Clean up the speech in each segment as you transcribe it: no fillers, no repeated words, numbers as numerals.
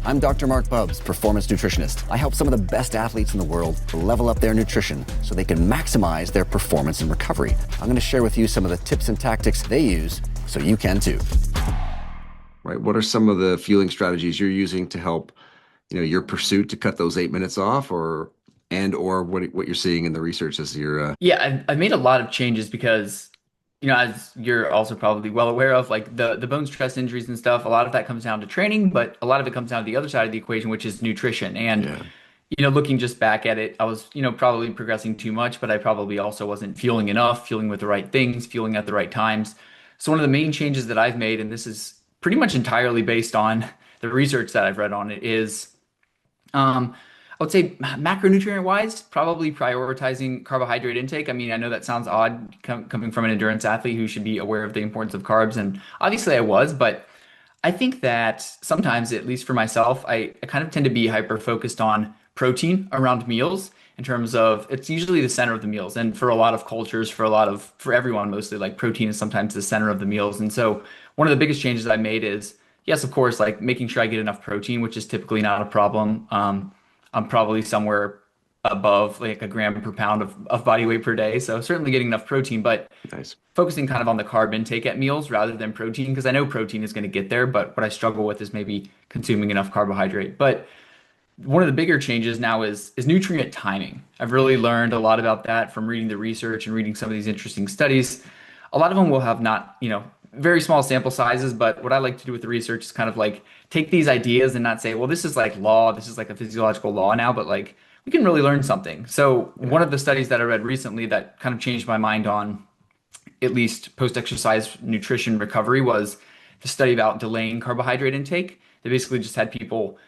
I'm Dr. Mark Bubbs, performance nutritionist. I help some of the best athletes in the world to level up their nutrition so they can maximize their performance and recovery. I'm going to share with you some of the tips and tactics they use so you can too. Right. What are some of the fueling strategies you're using to help, your pursuit to cut those 8 minutes off, or what you're seeing in the research as you're Yeah, I've made a lot of changes because, as you're also probably well aware of, like the bone stress injuries and stuff, a lot of that comes down to training, but a lot of it comes down to the other side of the equation, which is nutrition. And, yeah. looking just back at it, I was, probably progressing too much, but I probably also wasn't fueling enough, fueling with the right things, fueling at the right times. So one of the main changes that I've made, and this is pretty much entirely based on the research that I've read on it, is I would say macronutrient wise, probably prioritizing carbohydrate intake. I mean, I know that sounds odd coming from an endurance athlete who should be aware of the importance of carbs, and obviously I was, but I think that sometimes, at least for myself, I kind of tend to be hyper focused on protein around meals in terms of it's usually the center of the meals. And for a lot of cultures, for everyone mostly, like protein is sometimes the center of the meals. And so one of the biggest changes I made is, yes, of course, like making sure I get enough protein, which is typically not a problem. I'm probably somewhere above like a gram per pound of body weight per day. So certainly getting enough protein, but Nice. focusing kind of on the carb intake at meals rather than protein, because I know protein is going to get there, but what I struggle with is maybe consuming enough carbohydrate. But one of the bigger changes now is nutrient timing. I've really learned a lot about that from reading the research and reading some of these interesting studies. A lot of them will have not, very small sample sizes, but what I like to do with the research is kind of like take these ideas and not say, well, this is like law, this is like a physiological law now, but like we can really learn something. So one Yeah. of the studies that I read recently that kind of changed my mind on at least post-exercise nutrition recovery was the study about delaying carbohydrate intake. They basically just had people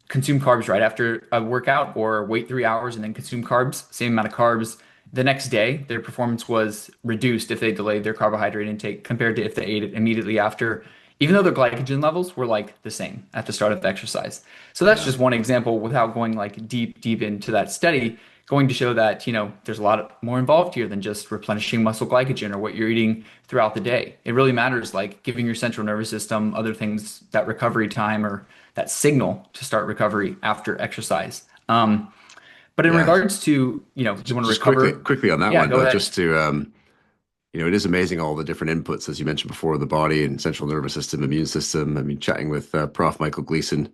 consume carbs right after a workout or wait 3 hours and then consume carbs, same amount of carbs. The next day, their performance was reduced if they delayed their carbohydrate intake compared to if they ate it immediately after, even though their glycogen levels were like the same at the start of the exercise. So that's Yeah. just one example without going like deep into that study, going to show that, there's a lot more involved here than just replenishing muscle glycogen or what you're eating throughout the day. It really matters, like giving your central nervous system other things, that recovery time or that signal to start recovery after exercise. But in Yeah. regards to, do you want to Just quickly, recover? quickly on that Yeah, one go though, ahead. just to it is amazing all the different inputs as you mentioned before, the body and central nervous system, immune system. I mean, chatting with Prof. Michael Gleason,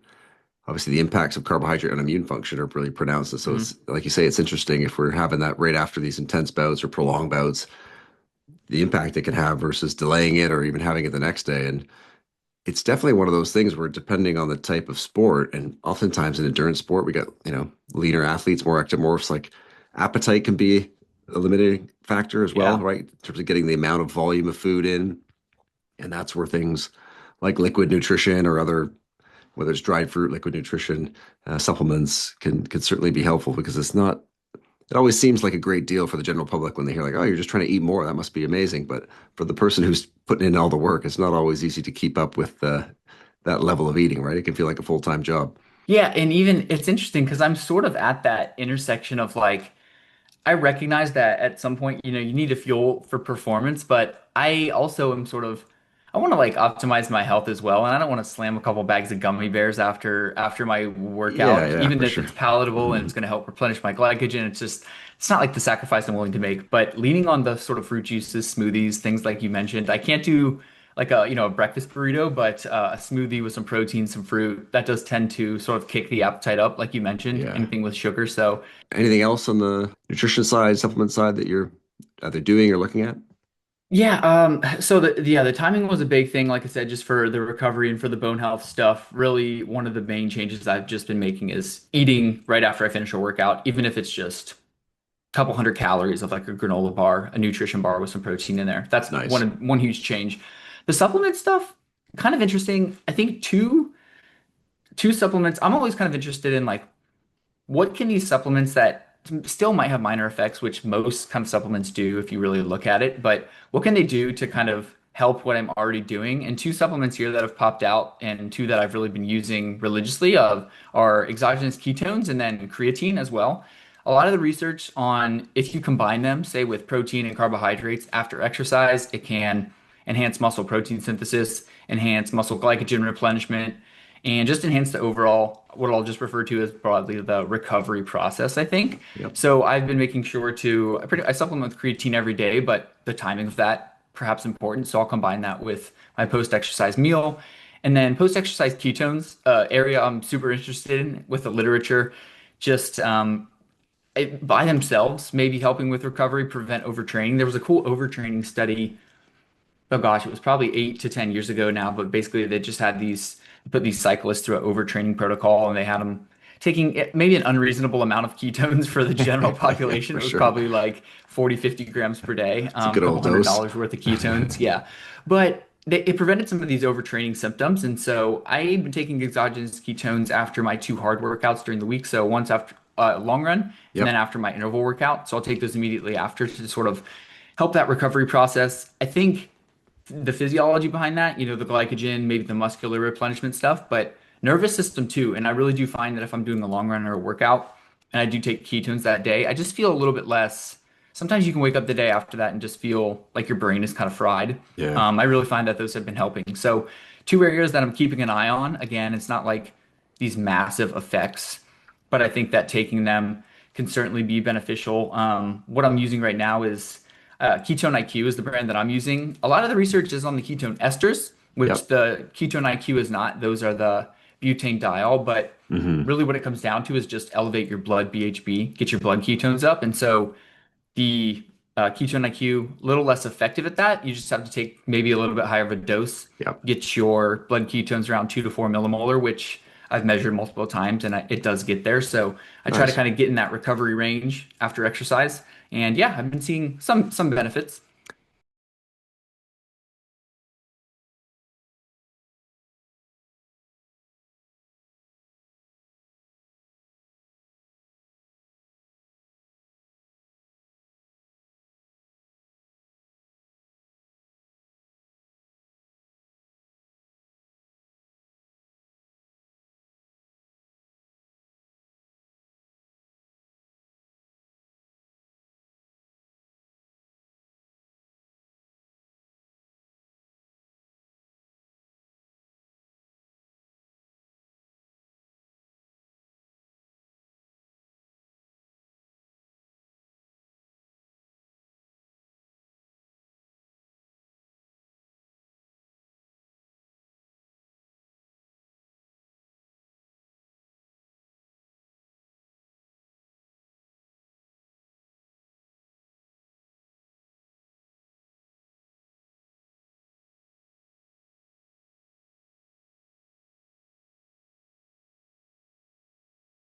obviously the impacts of carbohydrate on immune function are really pronounced. And so Mhm. it's like you say, it's interesting if we're having that right after these intense bouts or prolonged bouts, the impact it can have versus delaying it or even having it the next day. And it's definitely one of those things where depending on the type of sport, and oftentimes in endurance sport, we got, leaner athletes, more ectomorphs, like appetite can be a limiting factor as well, Yeah. right? In terms of getting the amount of volume of food in. And that's where things like liquid nutrition or other, whether it's dried fruit, liquid nutrition, supplements can certainly be helpful because it always seems like a great deal for the general public when they hear like, oh, you're just trying to eat more. That must be amazing. But for the person who's putting in all the work, it's not always easy to keep up with that level of eating, right? It can feel like a full-time job. Yeah, and even it's interesting because I'm sort of at that intersection of like I recognize that at some point, you need to fuel for performance, but I also am sort of I want to like optimize my health as well, and I don't want to slam a couple bags of gummy bears after my Yeah, workout, yeah, even for if sure. it's palatable and Mhm. it's going to help replenish my glycogen. It's not like the sacrifice I'm willing to make, but leaning on the sort of fruit juices, smoothies, things like you mentioned. I can't do like a breakfast burrito, but a smoothie with some protein, some fruit, that does tend to sort of kick the appetite up, like you mentioned, Yeah. anything with sugar. So Anything else on the nutrition side, supplement side that you're either doing or looking at? yeah, so the timing was a big thing, like I said, just for the recovery and for the bone health stuff. Really, one of the main changes I've just been making is eating right after I finish a workout, even if it's just a couple hundred calories of like a granola bar, a nutrition bar with some protein in there. That's Nice. one huge change. The supplement stuff, kind of interesting. I think two supplements. I'm always kind of interested in like what can these supplements that still might have minor effects, which most kind of supplements do if you really look at it, but what can they do to kind of help what I'm already doing? And two supplements here that have popped out and two that I've really been using religiously of are exogenous ketones and then creatine as well. A lot of the research on if you combine them, say with protein and carbohydrates after exercise, it can enhance muscle protein synthesis, enhance muscle glycogen replenishment, and just enhance the overall, what I'll just refer to as broadly the recovery process, I think. Yep. So I've been making sure to, I supplement with creatine every day, but the timing of that perhaps important. So I'll combine that with my post-exercise meal. And then post-exercise ketones, area I'm super interested in with the literature, just by themselves, maybe helping with recovery, prevent overtraining. There was a cool overtraining study. Oh gosh, it was probably 8 to 10 years ago now, but basically they just had put these cyclists through an overtraining protocol and they had them taking maybe an unreasonable amount of ketones for the general population. For It was sure. probably like 40, 50 grams per day, It's a a good couple old hundred dose. dollars worth of ketones. Yeah. But it prevented some of these overtraining symptoms. And so I've been taking exogenous ketones after my two hard workouts during the week. So once after long run and then Yep. after my interval workout. So I'll take those immediately after to sort of help that recovery process. I think the physiology behind that, the glycogen, maybe the muscular replenishment stuff, but nervous system too. And I really do find that if I'm doing a long run or a workout and I do take ketones that day, I just feel a little bit less. Sometimes you can wake up the day after that and just feel like your brain is kind of fried. Yeah. I really find that those have been helping. So, two areas that I'm keeping an eye on. Again, it's not like these massive effects, but I think that taking them can certainly be beneficial. What I'm using right now is Ketone IQ is the brand that I'm using. A lot of the research is on the ketone esters, which Yep. the Ketone IQ is not. Those are the butanediol, but Hmm. really what it comes down to is just elevate your blood BHB, get your blood ketones up. And so the ketone IQ, a little less effective at that. You just have to take maybe a little bit higher of a dose, Yep. get your blood ketones around 2 to 4 millimolar, which I've measured multiple times and it does get there. So I try to Nice. kind of get in that recovery range after exercise. And yeah, I've been seeing some benefits.